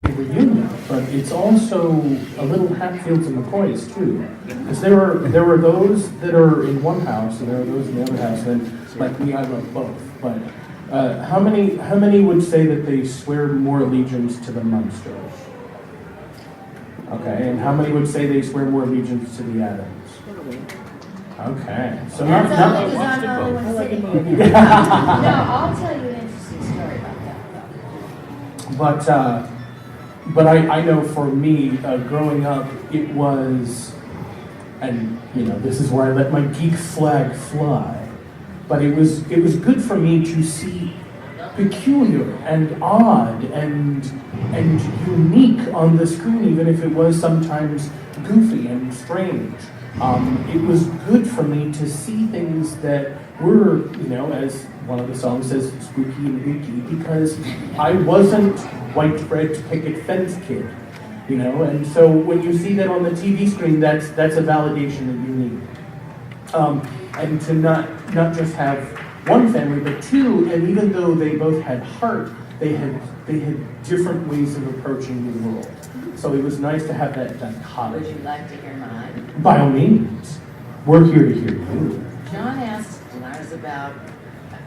reunion, but it's also a little Hatfields and McCoys too, because there are those that are in one house and there are those in the other house. And like me, I love both. But how many would say that they swear more allegiance to the Munsters? Okay, and how many would say they swear more allegiance to the Addams? Okay, so That's not only because I'm the only one sitting here. No, I'll tell you an interesting story about that though. But I know for me, growing up, it was, and this is where I let my geek flag fly. But it was good for me to see peculiar and odd and unique on the screen, even if it was sometimes goofy and strange. It was good for me to see things that were, as one of the songs says, spooky and geeky, because I wasn't white bread picket fence kid, and so when you see that on the TV screen, that's a validation that you need. And to not just have one family, but two, and even though they both had heart, they had different ways of approaching the world. So it was nice to have that dichotomy. Would you like to hear mine? By all means. We're here to hear you. John asked when I was about,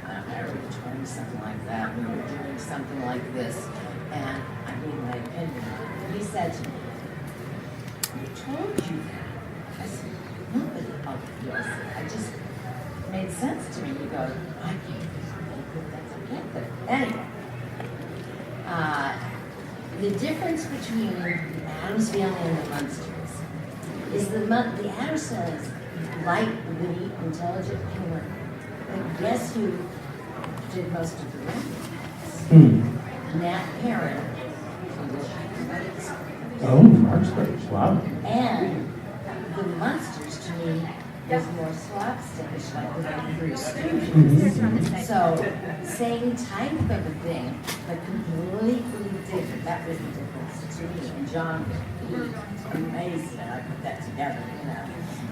I don't know, 20, something like that, we were doing something like this, and I gave my opinion. He said to me, "Who told you that?" I said, "Nobody." Oh, yes. I just made sense to me. He goes, "I can't put that together." Anyway, the difference between the Addams Family and the Munsters is the Addams Family is light, witty, intelligent humor. But guess who did most of the writing? Nat Parent. Oh, Munsters, wow. And the Munsters, to me, was more slapstickish, like the Three Stooges. So, same type of a thing, but completely different. That was the difference to me. And John, he was amazing that I put that together,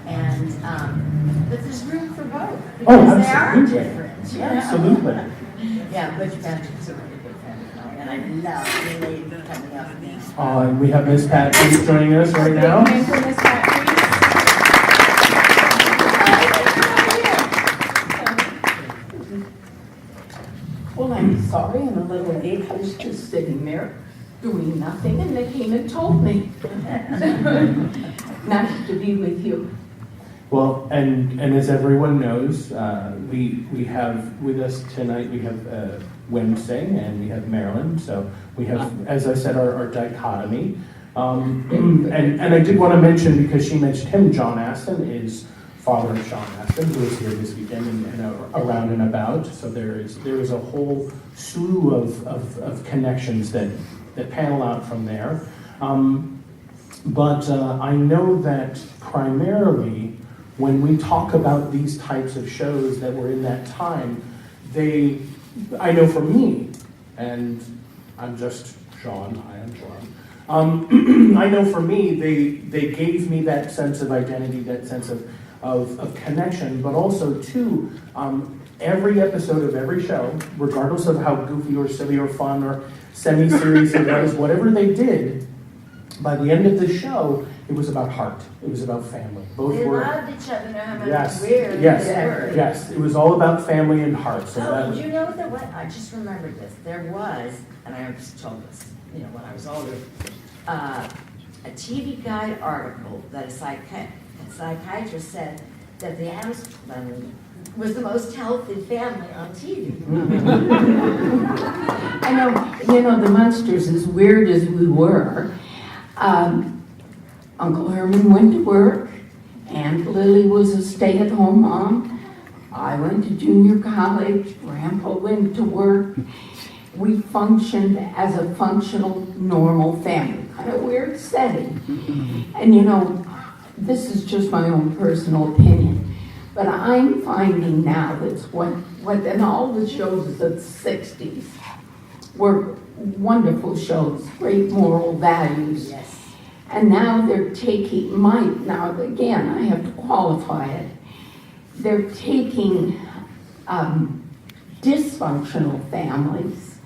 And, but there's room for both, because they are different. Absolutely. Yeah, Butch Patrick's a really good friend of mine, and I love the lady coming up with these. And we have Miss Pat joining us right now. Thank you, Miss Pat, Well, I'm sorry, I'm a little late. I was just sitting there doing nothing, and they came and told me. Nice to be with you. Well, and as everyone knows, we have with us tonight, we have Wednesday and we have Marilyn. So we have, as I said, our dichotomy. And I did want to mention, because she mentioned him, John Aston is father of Sean Aston, who is here this weekend and around and about. So there is a whole slew of connections that panel out from there. But I know that primarily when we talk about these types of shows that were in that time, I know for me, and I'm just Sean, I am Sean, I know for me, they gave me that sense of identity, that sense of connection, but also too, every episode of every show, regardless of how goofy or silly or fun or semi-serious it was, whatever they did, by the end of the show, it was about heart. It was about family. Both They were. loved each other, no matter Yes, where yes, they were. yes. It was all about family and heart. So Oh, did you know that what? I just remembered this. There was, and I was told this, when I was older, a TV Guide article that a psychiatrist said that the Addams Family was the most healthy family on TV. I know, the Munsters, as weird as we were, Uncle Herman went to work, Aunt Lily was a stay-at-home mom, I went to junior college, Grandpa went to work. We functioned as a functional, normal family, kind of weird setting. And this is just my own personal opinion, but I'm finding now that what in all the shows of the 60s were wonderful shows, great moral values. Yes. And now they're taking, now again, I have to qualify it, they're taking dysfunctional families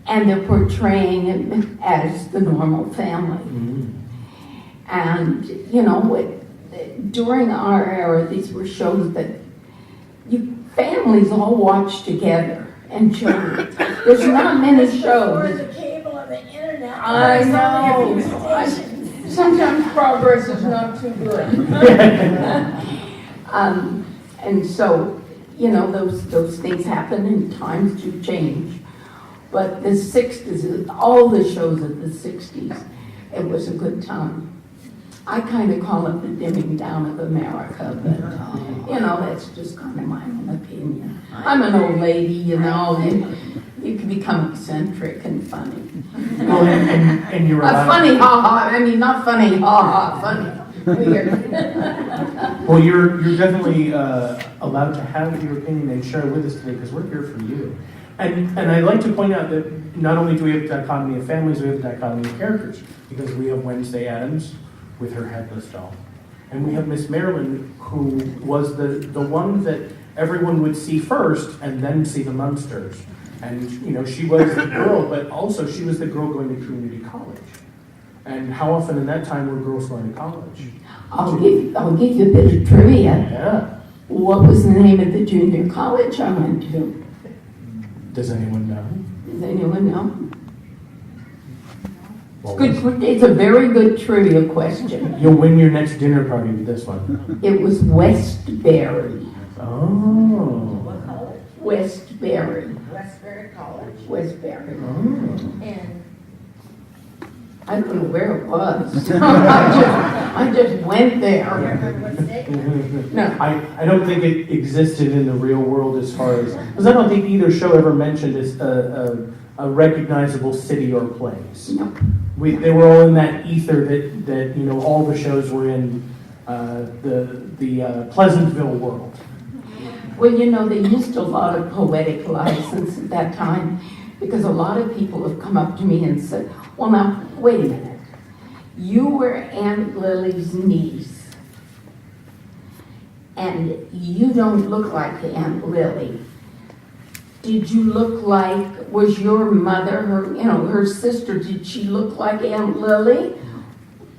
and they're portraying it as the normal family. And, you know, during our era, these were shows that families all watch together and children. There's not many shows. Before the cable and the internet. I know. There's only a few stations. Sometimes progress is not too good. And so, you know, those things happen and times do change. But the 60s, all the shows of the 60s, it was a good time. I kind of call it the dimming down of America, but, you know, that's just kind of my own opinion. I'm an old lady, you know, you can become eccentric and funny. Well, and you're allowed. Funny, ha-ha, I mean, not funny, ha-ha, funny. Weird. Well, you're definitely allowed to have your opinion and share it with us today because we're here for you. And I'd like to point out that not only do we have a dichotomy of families, we have a dichotomy of characters because we have Wednesday Addams with her headless doll. And we have Miss Marilyn, who was the one that everyone would see first and then see the Munsters. And, you know, she was the girl, but also she was the girl going to community college. And how often in that time were girls going to college? I'll give you a bit of trivia. Yeah. What was the name of the junior college I went to? Does anyone know? Does anyone know? Well, It's a very good trivia question. you'll win your next dinner party with this one. It was Westbury. Oh. What college? Westbury. Westbury College. Westbury. Oh. And I don't know where it was. I just went you there. remember what state? No. I don't think it existed in the real world as far as, because I don't think either show ever mentioned as a recognizable city or place. No. They were all in that ether that you know all the shows were in the Pleasantville world. Well, you know, they used a lot of poetic license at that time because a lot of people have come up to me and said, well, now, wait a minute. You were Aunt Lily's niece, and you don't look like Aunt Lily. Did you look like, was your mother, her sister, did she look like Aunt Lily?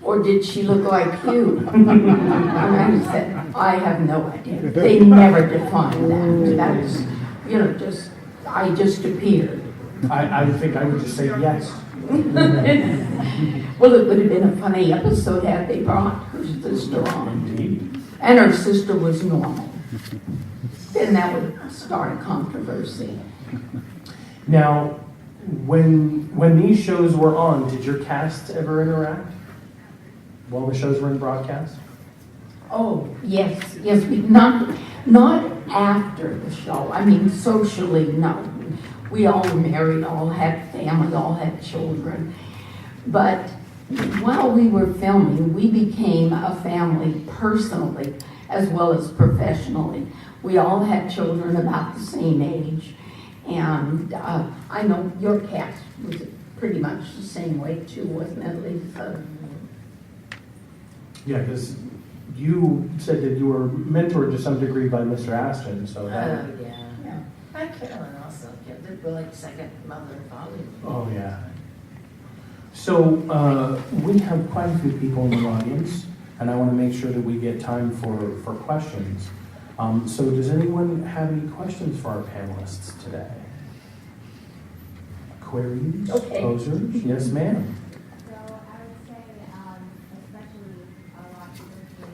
Or did she look like you? And I said, I have no idea. They never defined that. That's, you know, I just appeared. I think I would just say yes. Well, it would have been a funny episode had they brought her sister on. Indeed. And her sister was normal. Then that would start a controversy. Now, when these shows were on, did your casts ever interact while the shows were in broadcast? Oh, yes, not after the show. I mean, socially, no. We all were married, all had family, all had children. But while we were filming, we became a family personally as well as professionally. We all had children about the same age. And I know your cast was pretty much the same way too, wasn't it, Lisa? Yeah, because you said that you were mentored to some degree by Mr. Ashton, so that. Yeah. Hi, Carolyn also. Yeah, they're like second mother and father. Oh, yeah. So we have quite a few people in the audience, and I want to make sure that we get time for questions. So does anyone have any questions for our panelists today? Queries? Okay. Posers? Yes, ma'am. So I would say, especially a lot of people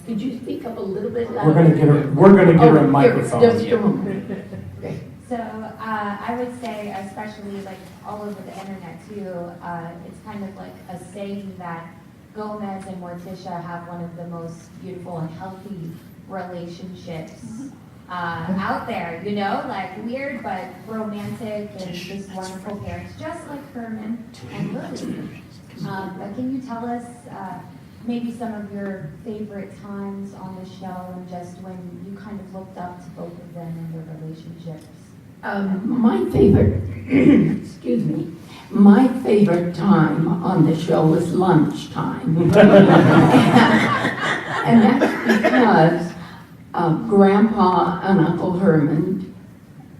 Could you speak up a little bit louder? We're gonna get her a Here, microphone. just a moment. Okay. So I would say, especially like all over the internet too, it's kind of like a saying that Gomez and Morticia have one of the most beautiful and healthy relationships out there, you know, like weird but romantic and just wonderful parents, just like Herman and Lily. But can you tell us maybe some of your favorite times on the show and just when you kind of looked up to both of them and their relationships? My favorite, excuse me, my favorite time on the show was lunchtime. And that's because Grandpa and Uncle Herman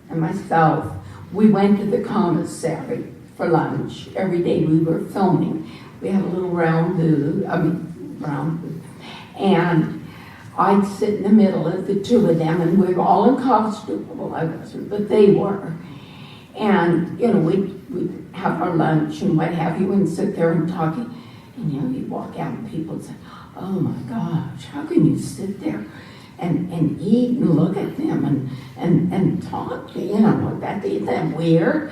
and myself we went to the commissary for lunch every day we were filming. We had a little round booth, and I'd sit in the middle of the two of them, and we were all in costume. Well, I wasn't, but they were. And, you know, we'd have our lunch and what have you, and sit there and talk. And, you know, you'd walk out and people would say, oh my gosh, how can you sit there and eat and look at them and talk? You know, isn't that weird?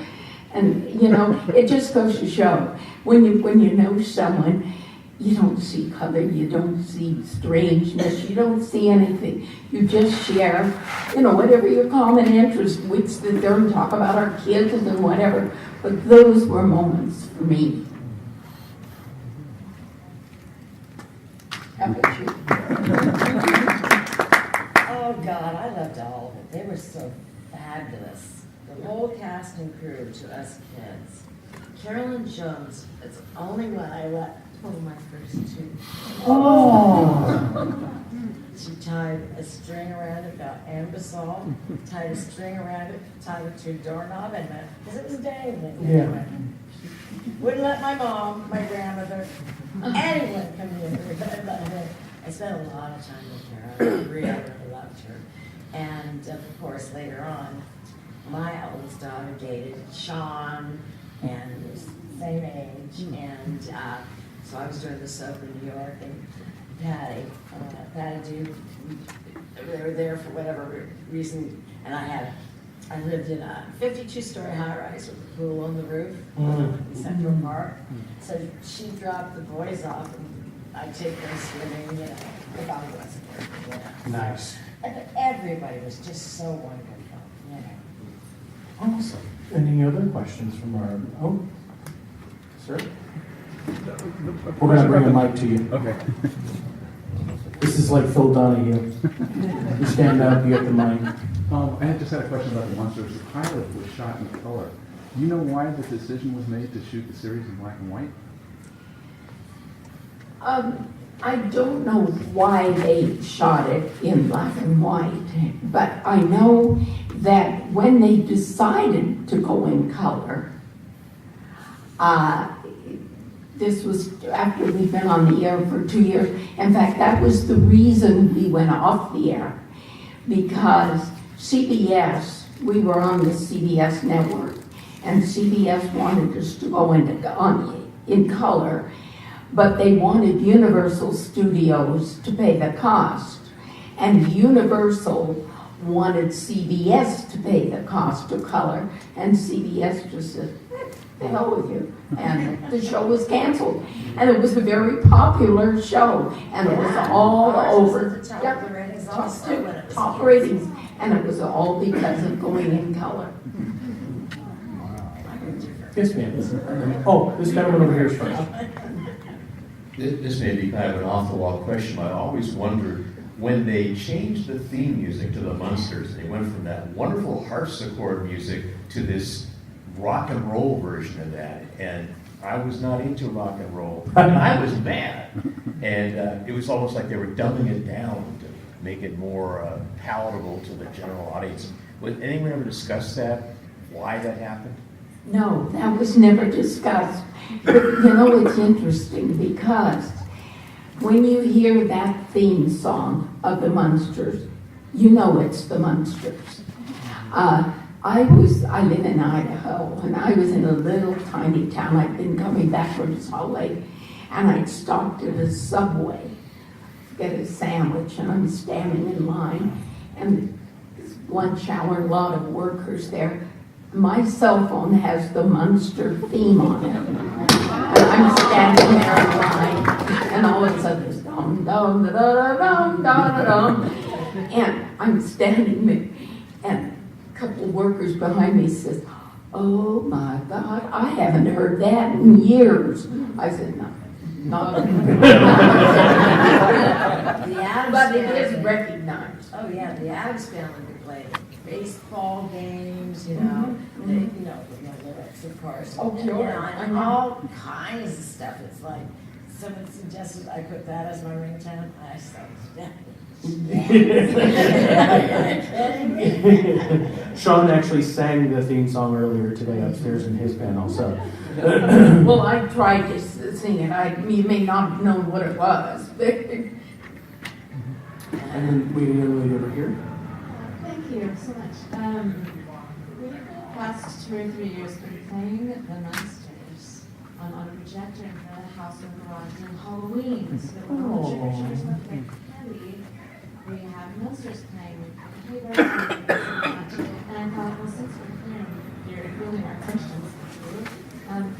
And, you know, it just goes to show, when you know someone, you don't see color, you don't see strangeness, you don't see anything. You just share, you know, whatever your common interest. We'd sit there and talk about our kids and whatever. But those were moments for me. How about you? Oh, God, I loved all of it. They were so fabulous. The whole cast and crew to us kids. Carolyn Jones is the only one I let pull my first two. Oh. She tied a string around it, got ambisol, tied a string around it, tied it to a doorknob, and because it was dangling. Yeah. Anyway. Wouldn't let my mom, my grandmother, anyone come near. I spent a lot of time with her. I really loved her. And of course, later on, my eldest daughter dated Sean, and was the same age. And so I was doing the soap in New York, and Patty Duke, they were there for whatever reason, and I lived in a 52-story high-rise with a pool on the roof in Central Park. So she dropped the boys off, and I'd take them swimming, you know, if I wasn't working, you know. Nice. And everybody was just so wonderful, you know. Awesome. Any other questions from our, sir? We're gonna bring a mic to you. Okay. This is like Phil Donahue. You stand up, you get the mic. I just had a question about the Munsters. The pilot was shot in color. Do you know why the decision was made to shoot the series in black and white? I don't know why they shot it in black and white, but I know that when they decided to go in color, this was after we'd been on the air for 2 years. In fact, that was the reason we went off the air, because CBS, we were on the CBS network, and CBS wanted us to go in color, but they wanted Universal Studios to pay the cost, and Universal wanted CBS to pay the cost of color, and CBS just said, the hell with you. And the show was canceled. And it was a very popular show. And it was all over. Top of the ratings also when it was Top canceled. ratings. And it was all because of going in color. Yes, ma'am. Oh, this gentleman over here is first. This may be kind of an off-the-wall question, but I always wondered, when they changed the theme music to the Munsters, they went from that wonderful harpsichord music to this rock and roll version of that, and I was not into rock and roll, and I was mad, and it was almost like they were dumbing it down to make it more palatable to the general audience. Would anyone ever discuss that, why that happened? No, that was never discussed. But you know, it's interesting because when you hear that theme song of the Munsters, you know it's the Munsters. I live in Idaho, and I was in a little tiny town. I'd been coming back from Salt Lake, and I'd stopped at a Subway to get a sandwich, and I'm standing in line, and it's lunch hour, a lot of workers there. My cell phone has the Munster theme on it, and I'm standing there in line, and all of a sudden it's dum dum da da dum da da dum, and I'm standing there, and couple of workers behind me says, oh my God, I haven't heard that in years. I said, no, not The Addams but it Family. is recognized. Oh, yeah, the Addams Family would play baseball games, you know, they, you know, with no lyrics, of course. Oh, And, sure. you know, and all kinds of stuff. It's like, someone suggested I put that as my ringtone. I said, yeah. Yes. Sean actually sang the theme song earlier today upstairs in his panel, so. Well, I tried to sing it. You may not have known what it was, but And then we have a young lady over here. Thank you so much. We've the past 2 or 3 years been playing the Munsters on a projector in front of the house or garage on Halloween. So that when all the trick-or-treaters want to make candy, we have Munsters playing. And I thought, well, since you're really our questions to you,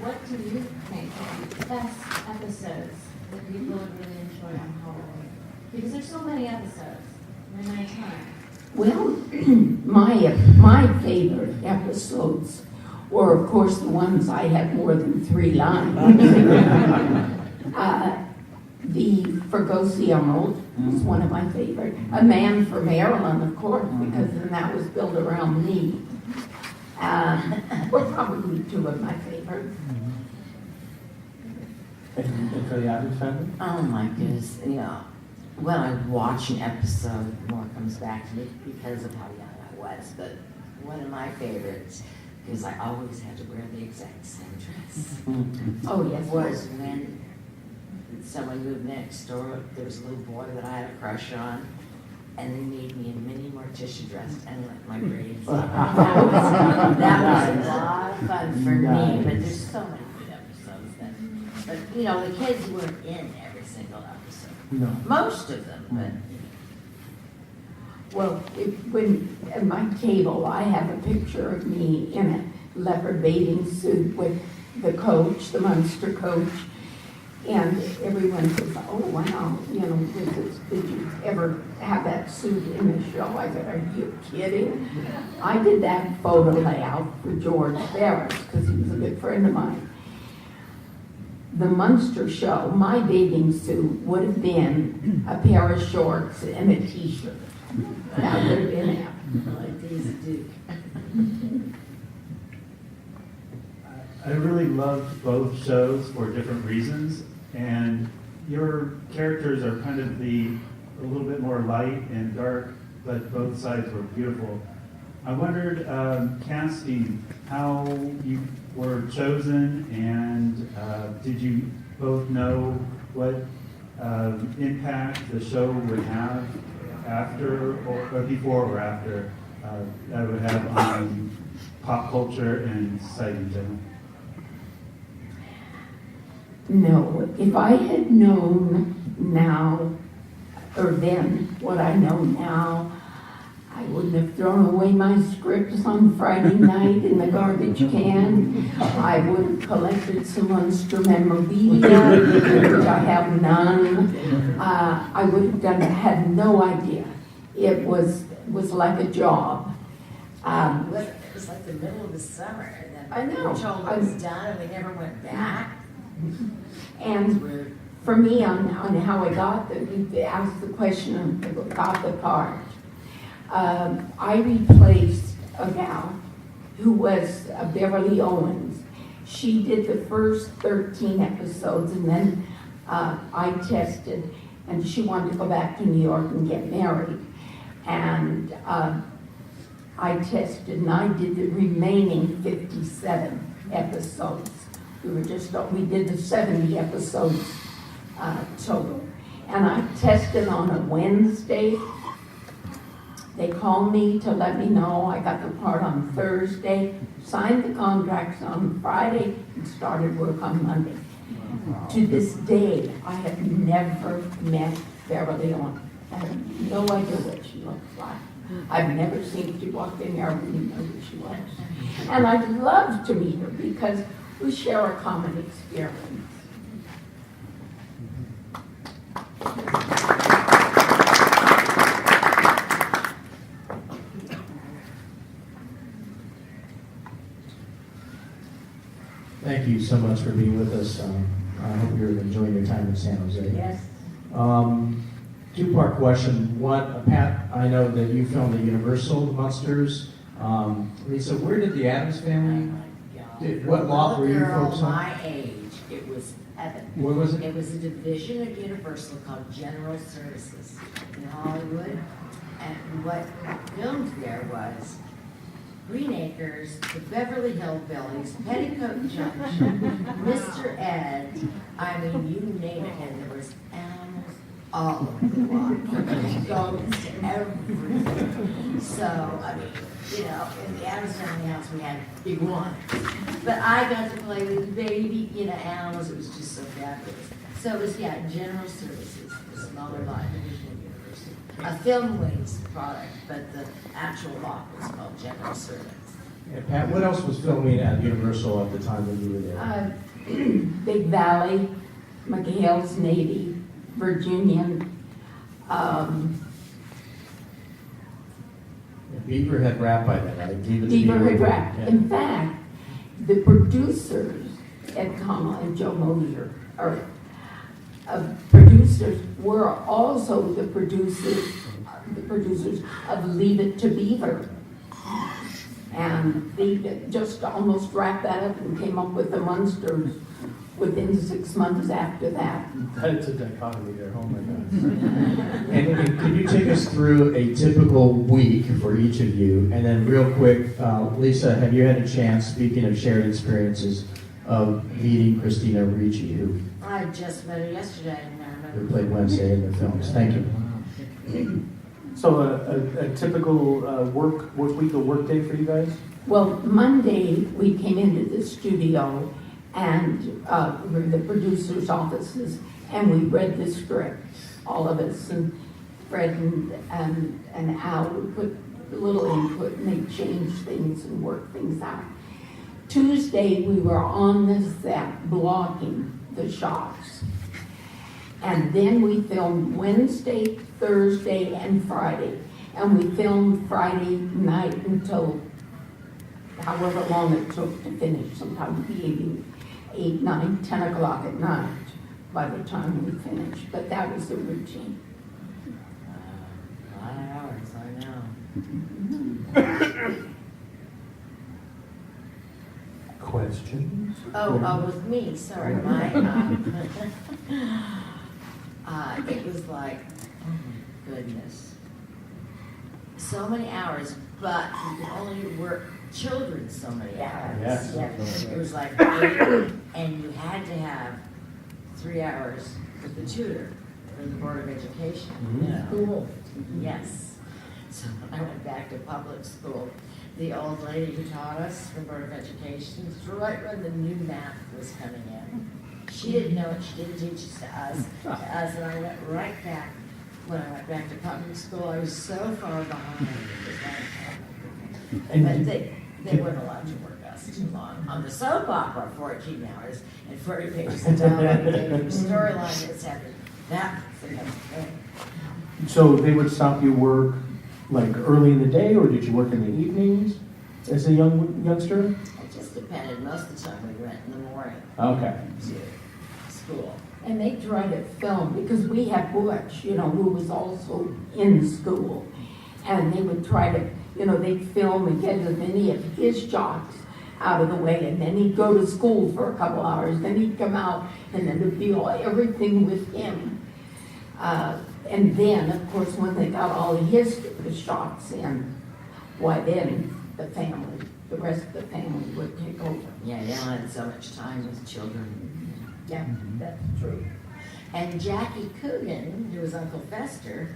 what do you think are the best episodes that people would really enjoy on Halloween? Because there's so many episodes, and I time. well, my favorite episodes were, of course, the ones I had more than 3 lines. The Fergosiamo was one of my favorite. A Man for Marilyn, of course, because then that was built around me. Were probably 2 of my favorites. And for the Addams Family? Oh my goodness, when I watch an episode, more comes back to me because of how young I was. But one of my favorites, because I always had to wear the exact same dress, Oh, yes. was when someone moved next door. There was a little boy that I had a crush on, and they made me a mini Morticia dress and let my braids. That was a lot of fun for me, but there's so many good episodes that, but the kids weren't in every single episode. No. Most of them, but Well, when at my table, I have a picture of me in a leopard bathing suit with the coach, the Munster coach, and everyone says, "Oh wow, did you ever have that suit in the show?" I said, "Are you kidding?" I did that photo layout for George Ferris because he was a good friend of mine. The Munster show, my bathing suit would have been a pair of shorts and a t-shirt. That would have been it. like these do. I really loved both shows for different reasons, and your characters are kind of a little bit more light and dark, but both sides were beautiful. I wondered, casting, how you were chosen, and did you both know what impact the show would have after, or before or after, that would have on pop culture and society in general? No, if I had known now, or then what I know now, I wouldn't have thrown away my scripts on Friday night in the garbage can. I would have collected some Munster memorabilia, which I have none. I would have had no idea. It was like a job. It was like the middle of the summer, and then I know. we were told it was done, and we never went back. And Rude. for me, on how I got you asked the question of got the part. I replaced a gal who was Beverly Owens. She did the first 13 episodes, and then I tested, and she wanted to go back to New York and get married. And I tested, and I did the remaining 57 episodes. We did the 70 episodes total. And I tested on a Wednesday. They called me to let me know I got the part on Thursday, signed the contracts on Friday, and started work on Monday. To this day, I have never met Beverly Owens. I have no idea what she looks like. I've never seen her. She walked in here, I wouldn't know who she was. And I'd love to meet her because we share a common experience. Thank you so much for being with us. I hope you're enjoying your time in San Jose. Yes. Two-part question. One, Pat, I know that you filmed the Universal Munsters. Lisa, where did the Addams Family? What lot were you folks on? My age, it was heaven. Where was it? It was a division of Universal called General Services in Hollywood. And what filmed there was Green Acres, the Beverly Hillbillies, Petticoat Junction, Mr. Ed, I mean, you name it, and there was animals all over the lot. Goats, everything. So, I mean, you know, in the Addams Family house, we had iguanas. But I got to play with baby, you know, animals. It was just so fabulous. So it was, yeah, general services, the smaller lot division of university. A film wings product, but the actual lot was called general service. Yeah, Pat, what else was filming at Universal at the time when you were there? Big Valley, McHale's Navy, Virginian, Beaver had wrapped by then, right? Beaver had wrapped. Yeah. In fact, the producers, Ed Connell and Joe Mosier, producers were also the producers of Leave It to Beaver. And they just almost wrapped that up and came up with the Munsters within 6 months after that. That's a dichotomy there, oh my gosh. And could you take us through a typical week for each of you? And then real quick, Lisa, have you had a chance, speaking of shared experiences, of meeting Christina Ricci, who I just met her yesterday, and I remember. played Wednesday in the films? Thank you. So a typical work week, a work day for you guys? Well, Monday, we came into the studio and we were the producer's offices, and we read the script, all of us, and Fred and Al would put a little input, and they changed things and work things out. Tuesday, we were on the set blocking the shots. And then we filmed Wednesday, Thursday, and Friday. And we filmed Friday night until however long it took to finish, sometimes be 8, 9, 10 o'clock at night by the time we finished. But that was the routine. A lot of hours, I know. Questions? With me, sorry, it was like, oh my goodness. So many hours, but you can only work children so many hours. Yes. It was like 8, and you had to have 3 hours with the tutor from the Board of Education. Mhm. Cool. Yes. So when I went back to public school, the old lady who taught us from Board of Education, right when the new math was coming in. She didn't know it, she didn't teach it to us, and I went right back. When I went back to public school, I was so far behind. But they weren't allowed to work us too long. On the soap opera, 14 hours and 40 pages of dialogue, storyline, etc. That was the next thing. So they would stop you work like early in the day, or did you work in the evenings as a youngster? It just depended. Most of the time we went in the morning Okay. to school. And they tried to film, because we had Butch, who was also in school. And they would try to, they'd film and get as many of his shots out of the way, and then he'd go to school for a couple hours, then he'd come out, and then it'd be everything with him. And then, of course, when they got all of his shots in, why then the rest of the family would take over. Yeah, you don't have so much time with children. Yeah, that's true. And Jackie Coogan, who was Uncle Fester,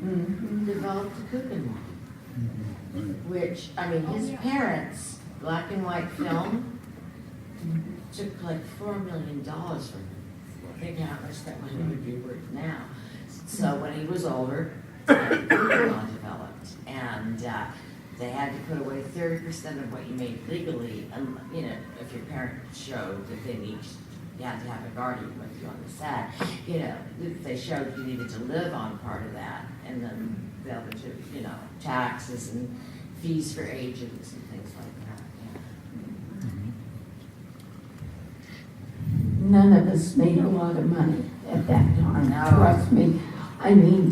developed the Coogan line. Which, his parents, black and white film, took like $4 million from him. Think how much that money would be worth now. So when he was older, Coogan line developed. And they had to put away 30% of what you made legally, if your parents showed that you had to have a guardian with you on the set. If they showed you needed to live on part of that, and then the other two, taxes and fees for agents and things like that. Yeah. None of us made a lot of money at that time, No. trust me.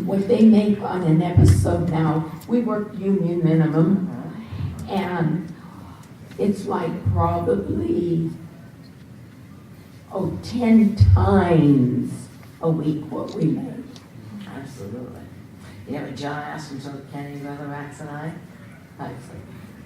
What they make on an episode now, we work union minimum, and it's like probably 10 times a week what we make. Absolutely. Yeah, but John asked him, so can you go to Wax and I said,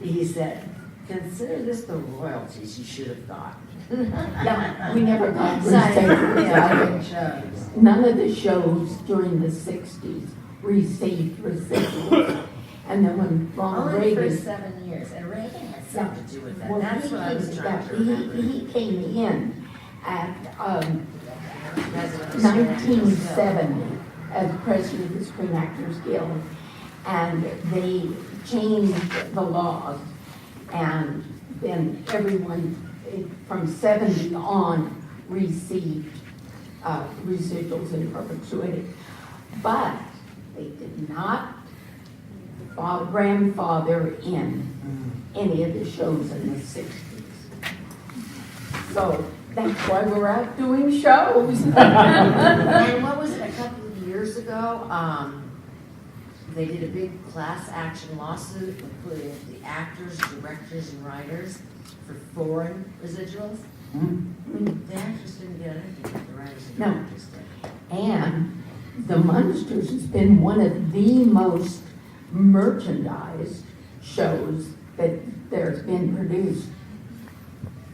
he said, consider this the royalties you should have got. Yeah, we never got Signing receipts. shows. None of the shows during the 60s received residuals. And then when Ronald Only for Reagan, 7 years, and Reagan had something to do with that. well, That's what I was trying to remember. he came in at President of Screen Actors Guild. 1970 as president of the Screen Actors Guild, and they changed the laws, and then everyone from 70 on received residuals in perpetuity. But they did not grandfather in any of the shows in the 60s. So that's why we're out doing shows. And what was it, a couple of years ago, they did a big class action lawsuit, including the actors, directors, and writers for foreign residuals. The actors didn't get anything, but the writers and No. directors did. And the Munsters has been one of the most merchandised shows that there's been produced.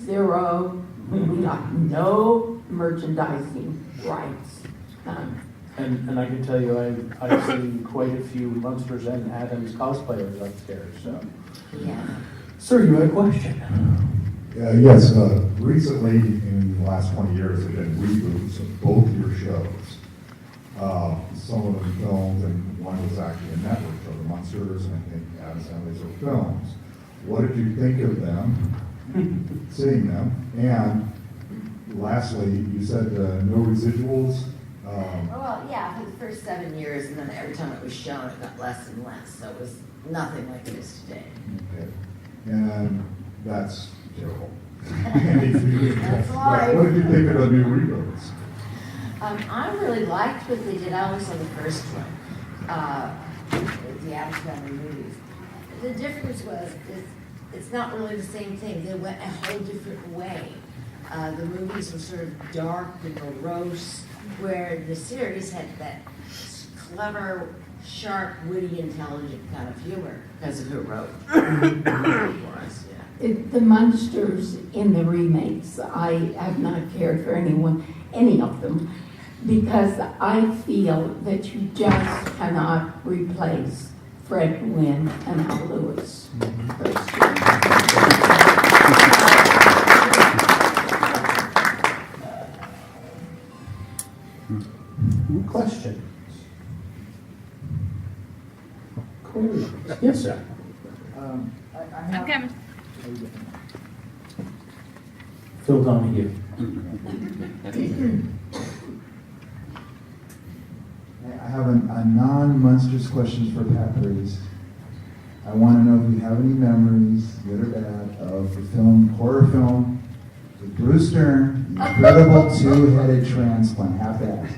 Zero. We got no merchandising rights. None. And I can tell you, I've seen quite a few Munsters and Addams cosplayers upstairs, so. Yeah. Sir, you had a question? Yes, recently, in the last 20 years, there have been reboots of both your shows. Some of them filmed, and one was actually a network show, The Munsters, and I think Addams Family were films. What did you think of them, seeing them? And lastly, you said no residuals. Well, yeah, for the first 7 years, and then every time it was shown, it got less and less, so it was nothing like it is today. Okay. And that's terrible. That's life. What did you think of the new reboots? I really liked what they did. I always saw the first one, the Addams Family movies. The difference was, it's not really the same thing. They went a whole different way. The movies were sort of dark and morose, where the series had that clever, sharp, witty, intelligent kind of humor because of who wrote for us. Yeah. The Munsters in the remakes, I have not cared for any of them, because I feel that you just cannot replace Fred Gwynn and Al Lewis. Question? Queries? Yes, sir. I'm coming. Phil Donahue. I have a non-Munsters question for Pat Breeze. I want to know if you have any memories, good or bad, of the horror film with Bruce Dern, the incredible two-headed transplant. Have to ask.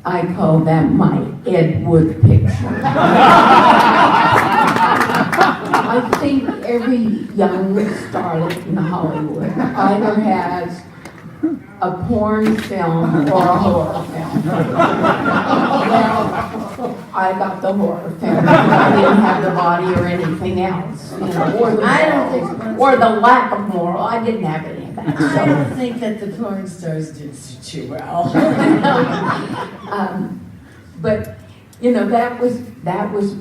I call that my Ed Wood picture. I think every young starlet in Hollywood either has a porn film or a horror film. Well, I got the horror film. I didn't have the body or anything else, or the or the lack of moral. I didn't have any of that. I don't think that the porn stars did too well. But that was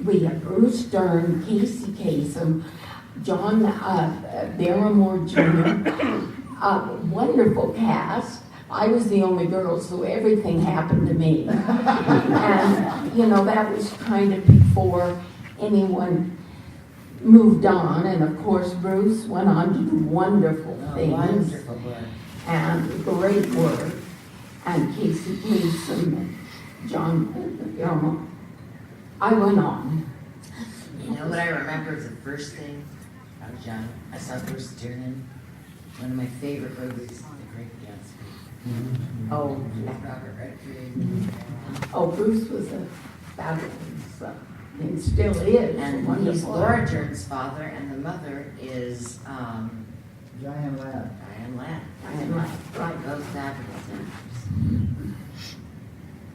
we had Bruce Dern, Casey Kasem, John Barrymore Jr. Wonderful cast. I was the only girl, so everything happened to me. And that was kind of before anyone moved on. And of course, Bruce went on to do wonderful things. Wonderful work. And great work. And Casey Kasem and John Barrymore. I went on. You know what I remember the first thing I was young? I saw Bruce Dern in one of my favorite movies, The Great Gatsby. Oh, With Robert Redford. oh, Bruce was a fabulous, and still is. And wonderful. he's Laura Dern's father, and the mother is Diane Ladd. Diane Ladd. Diane Ladd, right. Both fabulous actors.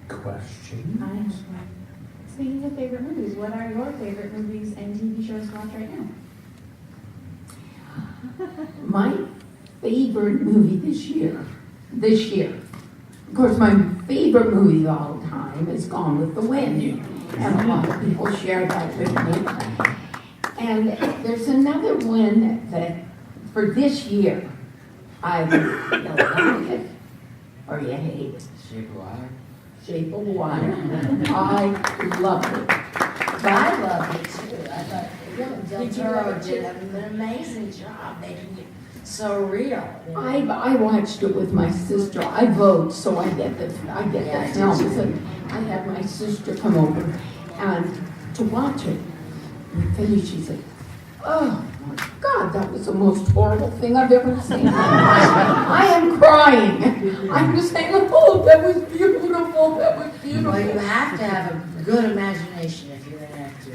Questions? I have one. Speaking of favorite movies, what are your favorite movies and TV shows to watch right now? My favorite movie this year, of course, my favorite movie of all time is Gone with the Wind. And a lot of people share that with me. And there's another one that, for this year, I like it, or you hate it. Shape of Water. Shape of Water. I love it. I love it too. I thought Del Toro did an amazing job making it so real. You know? I watched it with my sister. I vote, so I get the Yeah, films. And I had my sister come over and to watch it. We finished. She said, "Oh my God, that was the most horrible thing I've ever seen." I am crying. I'm just saying, "Oh, that was beautiful. That was beautiful." Well, you have to have a good imagination if you're an actor.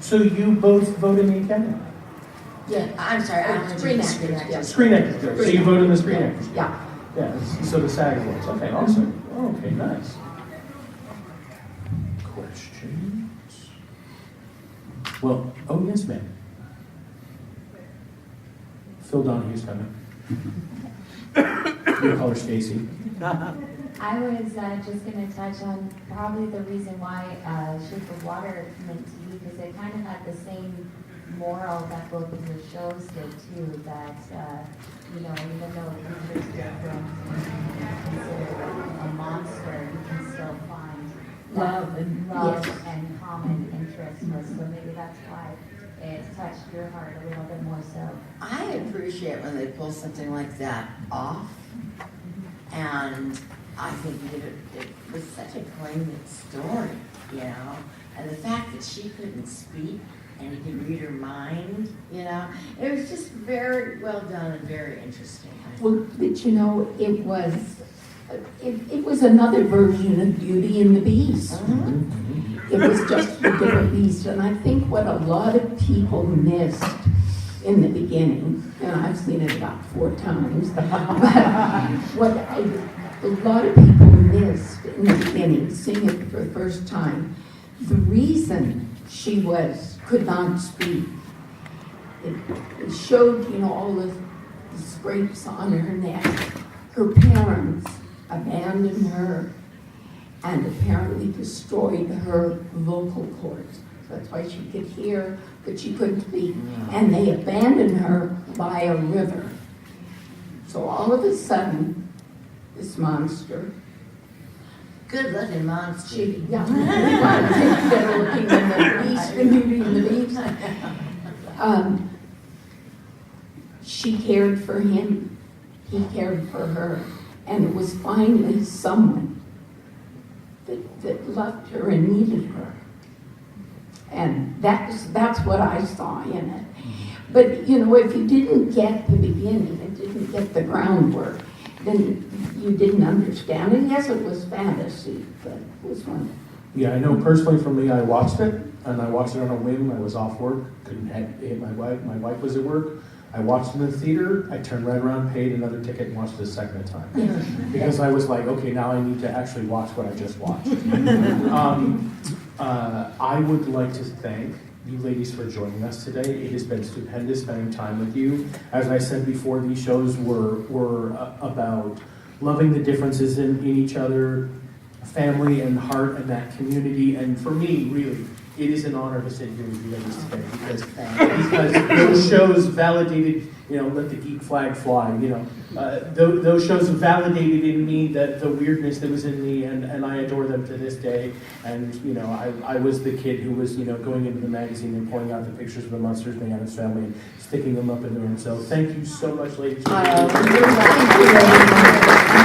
So you both vote in the Academy? Yeah, I'm sorry, I only Screen do actors, screen yeah. actors. Screen Actors, so you vote in the Screen Actors? Yeah. Yeah, so the SAG Awards, okay, awesome. Okay, nice. Questions? Well, oh, yes, ma'am. Phil Donahue's coming. You call her Stacy. I was just going to touch on probably the reason why Shape of Water meant to you, because it kind of had the same moral that both of your shows did too, that, you know, even though creatures different and considered a monster, you can still find love and common interests. So maybe that's why it touched your heart a little bit more so. I appreciate when they pull something like that off, and I think it was such a poignant story, you know, and the fact that she couldn't speak and he could read her mind, you know, it was just very well done and very interesting. Well, but you know, it was another version of Beauty and the Beast. It was just a different beast, and I think what a lot of people missed in the beginning, and I've seen it about 4 times, but what a lot of people missed in the beginning, seeing it for the first time, the reason she could not speak. It showed, you know, all the scrapes on her neck. Her parents abandoned her and apparently destroyed her vocal cords. That's why she could hear, but she couldn't speak. And they abandoned her by a river. So all of a sudden, this monster, Good-looking monster. better looking than the beast, the Beauty and the Beast. She cared for him. He cared for her. And it was finally someone that loved her and needed her. And that's what I saw in it. But, you know, if you didn't get the beginning and didn't get the groundwork, then you didn't understand. And yes, it was fantasy, but it was wonderful. Yeah, I know personally for me, I watched it, and I watched it on a whim. I was off work, couldn't hit my wife. My wife was at work. I watched it in the theater. I turned right around, paid another ticket, and watched it a second time. Because I was like, okay, now I need to actually watch what I just watched. I would like to thank you ladies for joining us today. It has been stupendous spending time with you. As I said before, these shows were about loving the differences in each other, family and heart and that community. And for me, really, it is an honor to sit here with you ladies today because those shows validated, you know, let the geek flag fly, you know. Those shows validated in me the weirdness that was in me, and I adore them to this day. And, you know, I was the kid who was, you know, going into the magazine and pulling out the pictures of the Munsters The Addams Family and sticking them up in the room. So thank you so much, ladies. Thank you very much.